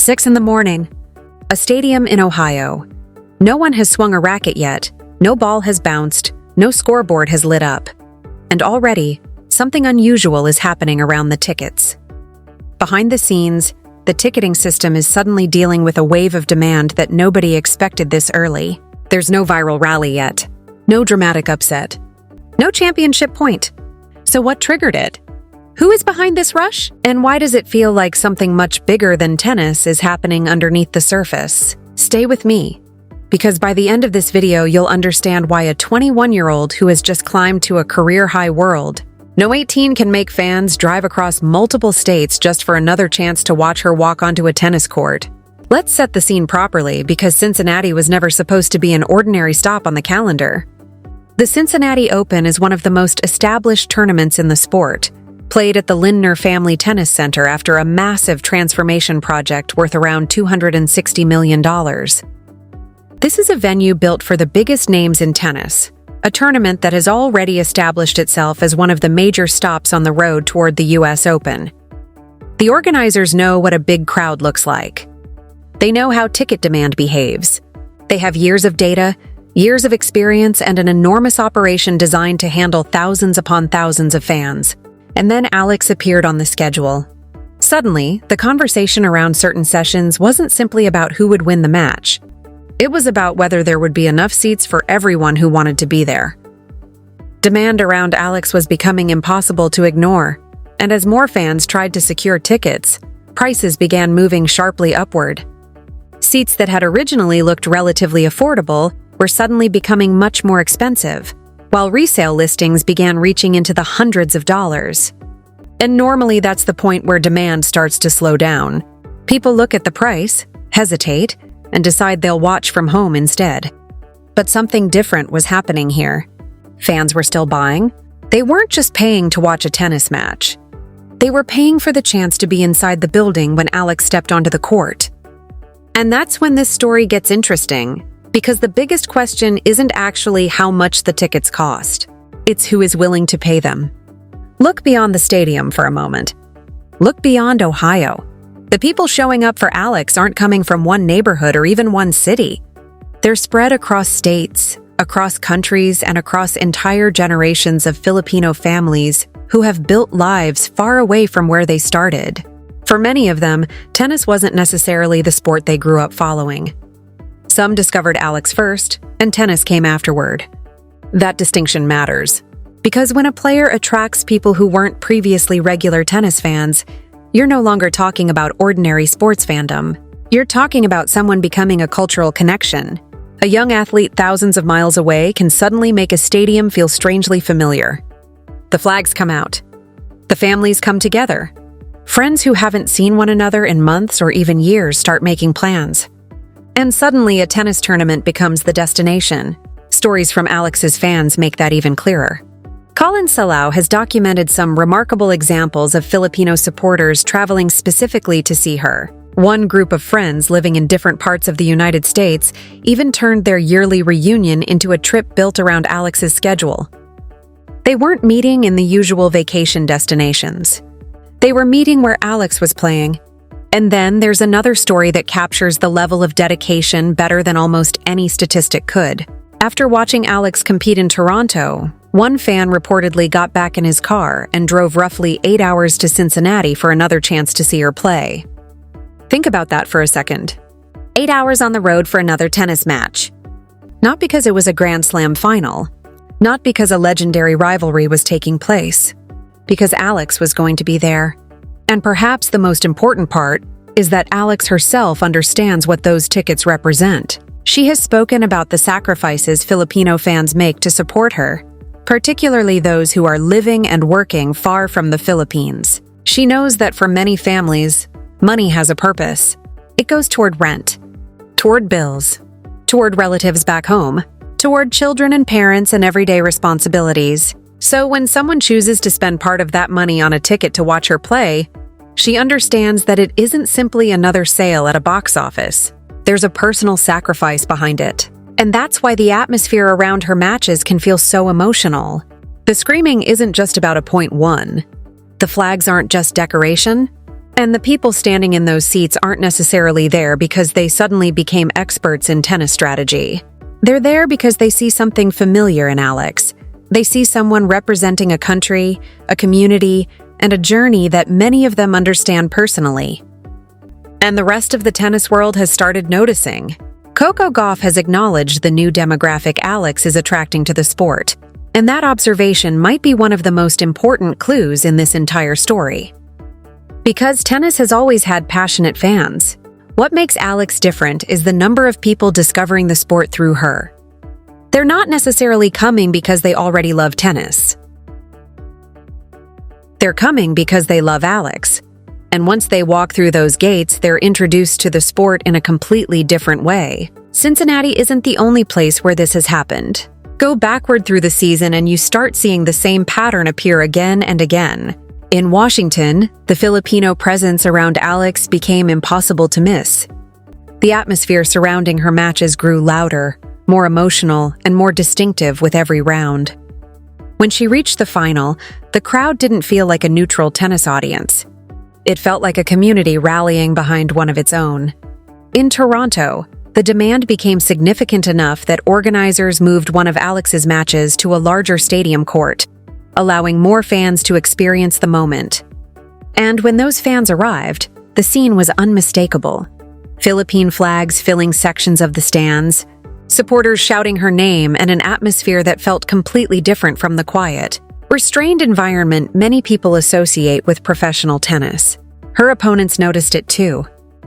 6 in the morning. A stadium in Ohio. No one has swung a racket yet. No ball has bounced. No scoreboard has lit up. And already, something unusual is happening around the tickets. Behind the scenes, the ticketing system is suddenly dealing with a wave of demand that nobody expected this early. There's no viral rally yet. No dramatic upset. No championship point. So what triggered it? Who is behind this rush? And why does it feel like something much bigger than tennis is happening underneath the surface? Stay with me, because by the end of this video, you'll understand why a 21-year-old who has just climbed to a career-high world. No 18 can make fans drive across multiple states just for another chance to watch her walk onto a tennis court. Let's set the scene properly, because Cincinnati was never supposed to be an ordinary stop on the calendar. The Cincinnati Open is one of the most established tournaments in the sport, played at the Lindner Family Tennis Center after a massive transformation project worth around $260 million. This is a venue built for the biggest names in tennis, a tournament that has already established itself as one of the major stops on the road toward the US Open. The organizers know what a big crowd looks like. They know how ticket demand behaves. They have years of data, years of experience, and an enormous operation designed to handle thousands upon thousands of fans. And then Alex appeared on the schedule. Suddenly, the conversation around certain sessions wasn't simply about who would win the match. It was about whether there would be enough seats for everyone who wanted to be there. Demand around Alex was becoming impossible to ignore, and as more fans tried to secure tickets, prices began moving sharply upward. Seats that had originally looked relatively affordable were suddenly becoming much more expensive, while resale listings began reaching into the hundreds of dollars. And normally that's the point where demand starts to slow down. People look at the price, hesitate, and decide they'll watch from home instead. But something different was happening here. Fans were still buying. They weren't just paying to watch a tennis match. They were paying for the chance to be inside the building when Alex stepped onto the court. And that's when this story gets interesting, because the biggest question isn't actually how much the tickets cost. It's who is willing to pay them. Look beyond the stadium for a moment. Look beyond Ohio. The people showing up for Alex aren't coming from one neighborhood or even one city. They're spread across states, across countries, and across entire generations of Filipino families who have built lives far away from where they started. For many of them, tennis wasn't necessarily the sport they grew up following. Some discovered Alex first, and tennis came afterward. That distinction matters, because when a player attracts people who weren't previously regular tennis fans, you're no longer talking about ordinary sports fandom. You're talking about someone becoming a cultural connection. A young athlete thousands of miles away can suddenly make a stadium feel strangely familiar. The flags come out. The families come together. Friends who haven't seen one another in months or even years start making plans. And suddenly a tennis tournament becomes the destination. Stories from Alex's fans make that even clearer. Colin Salau has documented some remarkable examples of Filipino supporters traveling specifically to see her. One group of friends living in different parts of the United States even turned their yearly reunion into a trip built around Alex's schedule. They weren't meeting in the usual vacation destinations. They were meeting where Alex was playing. And then there's another story that captures the level of dedication better than almost any statistic could. After watching Alex compete in Toronto, one fan reportedly got back in his car and drove roughly 8 hours to Cincinnati for another chance to see her play. Think about that for a second. 8 hours on the road for another tennis match. Not because it was a Grand Slam final. Not because a legendary rivalry was taking place. Because Alex was going to be there. And perhaps the most important part is that Alex herself understands what those tickets represent. She has spoken about the sacrifices Filipino fans make to support her, particularly those who are living and working far from the Philippines. She knows that for many families, money has a purpose. It goes toward rent, toward bills, toward relatives back home, toward children and parents and everyday responsibilities. So when someone chooses to spend part of that money on a ticket to watch her play, she understands that it isn't simply another sale at a box office. There's a personal sacrifice behind it. And that's why the atmosphere around her matches can feel so emotional. The screaming isn't just about a point won. The flags aren't just decoration. And the people standing in those seats aren't necessarily there because they suddenly became experts in tennis strategy. They're there because they see something familiar in Alex. They see someone representing a country, a community, and a journey that many of them understand personally. And the rest of the tennis world has started noticing. Coco Gauff has acknowledged the new demographic Alex is attracting to the sport, and that observation might be one of the most important clues in this entire story. Because tennis has always had passionate fans, what makes Alex different is the number of people discovering the sport through her. They're not necessarily coming because they already love tennis. They're coming because they love Alex. And once they walk through those gates, they're introduced to the sport in a completely different way. Cincinnati isn't the only place where this has happened. Go backward through the season and you start seeing the same pattern appear again and again. In Washington, the Filipino presence around Alex became impossible to miss. The atmosphere surrounding her matches grew louder, more emotional, and more distinctive with every round. When she reached the final, the crowd didn't feel like a neutral tennis audience. It felt like a community rallying behind one of its own. In Toronto, the demand became significant enough that organizers moved one of Alex's matches to a larger stadium court, allowing more fans to experience the moment. And when those fans arrived, the scene was unmistakable. Philippine flags filling sections of the stands, supporters shouting her name, and an atmosphere that felt completely different from the quiet, restrained environment many people associate with professional tennis. Her opponents noticed it too.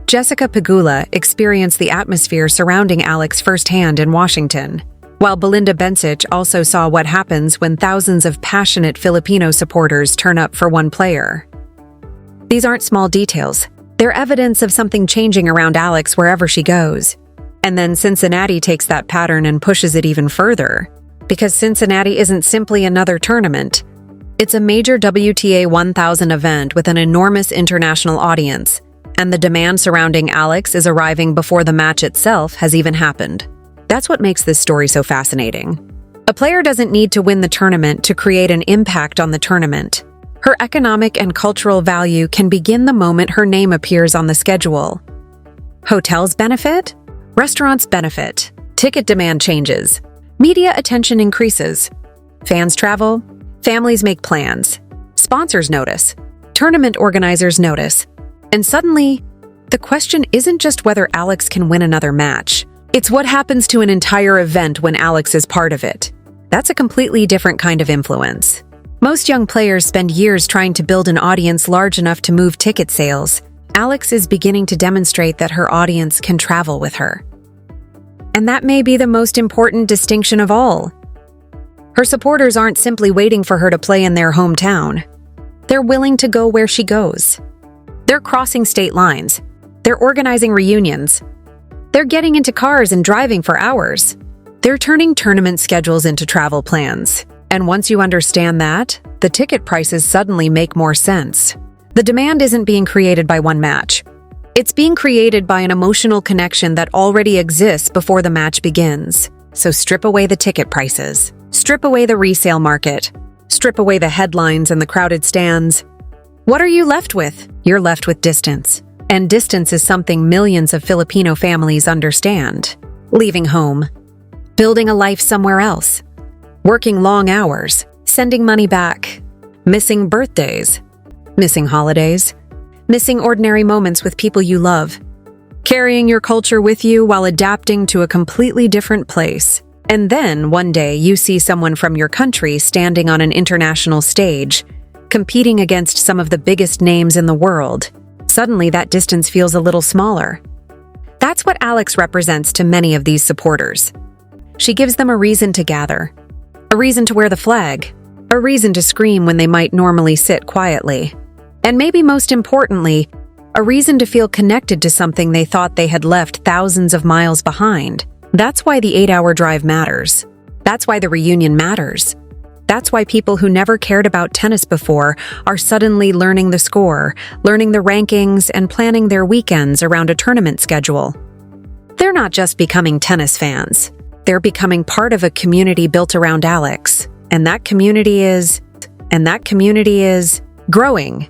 Jessica Pegula experienced the atmosphere surrounding Alex firsthand in Washington, while Belinda Bencic also saw what happens when thousands of passionate Filipino supporters turn up for one player. These aren't small details. They're evidence of something changing around Alex wherever she goes. And then Cincinnati takes that pattern and pushes it even further. Because Cincinnati isn't simply another tournament. It's a major WTA 1000 event with an enormous international audience, and the demand surrounding Alex is arriving before the match itself has even happened. That's what makes this story so fascinating. A player doesn't need to win the tournament to create an impact on the tournament. Her economic and cultural value can begin the moment her name appears on the schedule. Hotels benefit, restaurants benefit, ticket demand changes, media attention increases, fans travel, families make plans, sponsors notice, tournament organizers notice, and suddenly, the question isn't just whether Alex can win another match. It's what happens to an entire event when Alex is part of it. That's a completely different kind of influence. Most young players spend years trying to build an audience large enough to move ticket sales. Alex is beginning to demonstrate that her audience can travel with her. And that may be the most important distinction of all. Her supporters aren't simply waiting for her to play in their hometown. They're willing to go where she goes. They're crossing state lines. They're organizing reunions. They're getting into cars and driving for hours. They're turning tournament schedules into travel plans. And once you understand that, the ticket prices suddenly make more sense. The demand isn't being created by one match. It's being created by an emotional connection that already exists before the match begins. So strip away the ticket prices. Strip away the resale market. Strip away the headlines and the crowded stands. What are you left with? You're left with distance. And distance is something millions of Filipino families understand. Leaving home. Building a life somewhere else. Working long hours. Sending money back. Missing birthdays. Missing holidays. Missing ordinary moments with people you love. Carrying your culture with you while adapting to a completely different place. And then, one day, you see someone from your country standing on an international stage, competing against some of the biggest names in the world. Suddenly, that distance feels a little smaller. That's what Alex represents to many of these supporters. She gives them a reason to gather, a reason to wear the flag, a reason to scream when they might normally sit quietly. And maybe most importantly, a reason to feel connected to something they thought they had left thousands of miles behind. That's why the 8-hour drive matters. That's why the reunion matters. That's why people who never cared about tennis before are suddenly learning the score, learning the rankings, and planning their weekends around a tournament schedule. They're not just becoming tennis fans. They're becoming part of a community built around Alex. And that community is growing.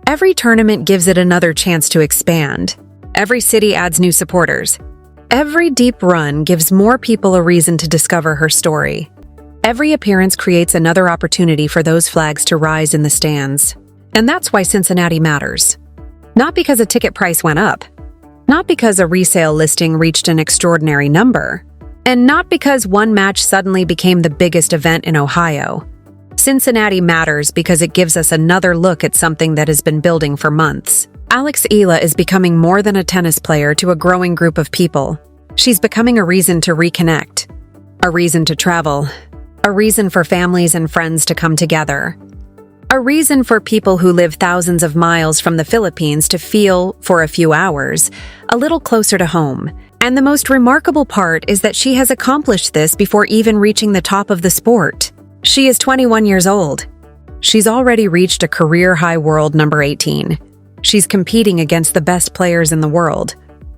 Every tournament gives it another chance to expand. Every city adds new supporters. Every deep run gives more people a reason to discover her story. Every appearance creates another opportunity for those flags to rise in the stands. And that's why Cincinnati matters. Not because a ticket price went up. Not because a resale listing reached an extraordinary number. And not because one match suddenly became the biggest event in Ohio. Cincinnati matters because it gives us another look at something that has been building for months. Alex Eala is becoming more than a tennis player to a growing group of people. She's becoming a reason to reconnect, a reason to travel, a reason for families and friends to come together, a reason for people who live thousands of miles from the Philippines to feel, for a few hours, a little closer to home. And the most remarkable part is that she has accomplished this before even reaching the top of the sport. She is 21 years old. She's already reached a career-high world number 18. She's competing against the best players in the world.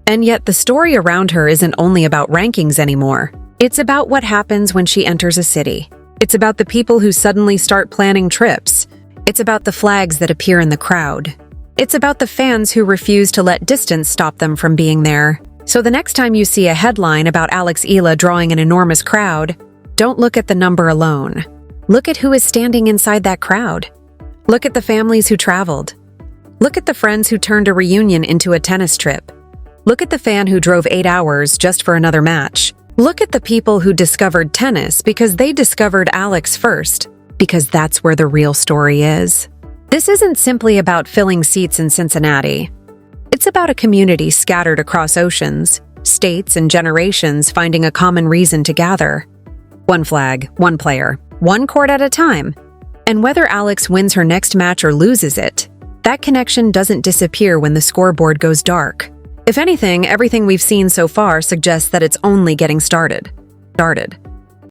And yet the story around her isn't only about rankings anymore. It's about what happens when she enters a city. It's about the people who suddenly start planning trips. It's about the flags that appear in the crowd. It's about the fans who refuse to let distance stop them from being there. So the next time you see a headline about Alex Eala drawing an enormous crowd, don't look at the number alone. Look at who is standing inside that crowd. Look at the families who traveled. Look at the friends who turned a reunion into a tennis trip. Look at the fan who drove 8 hours just for another match. Look at the people who discovered tennis because they discovered Alex first, because that's where the real story is. This isn't simply about filling seats in Cincinnati. It's about a community scattered across oceans, states, and generations finding a common reason to gather. One flag, one player, one court at a time. And whether Alex wins her next match or loses it, that connection doesn't disappear when the scoreboard goes dark. If anything, everything we've seen so far suggests that it's only getting started.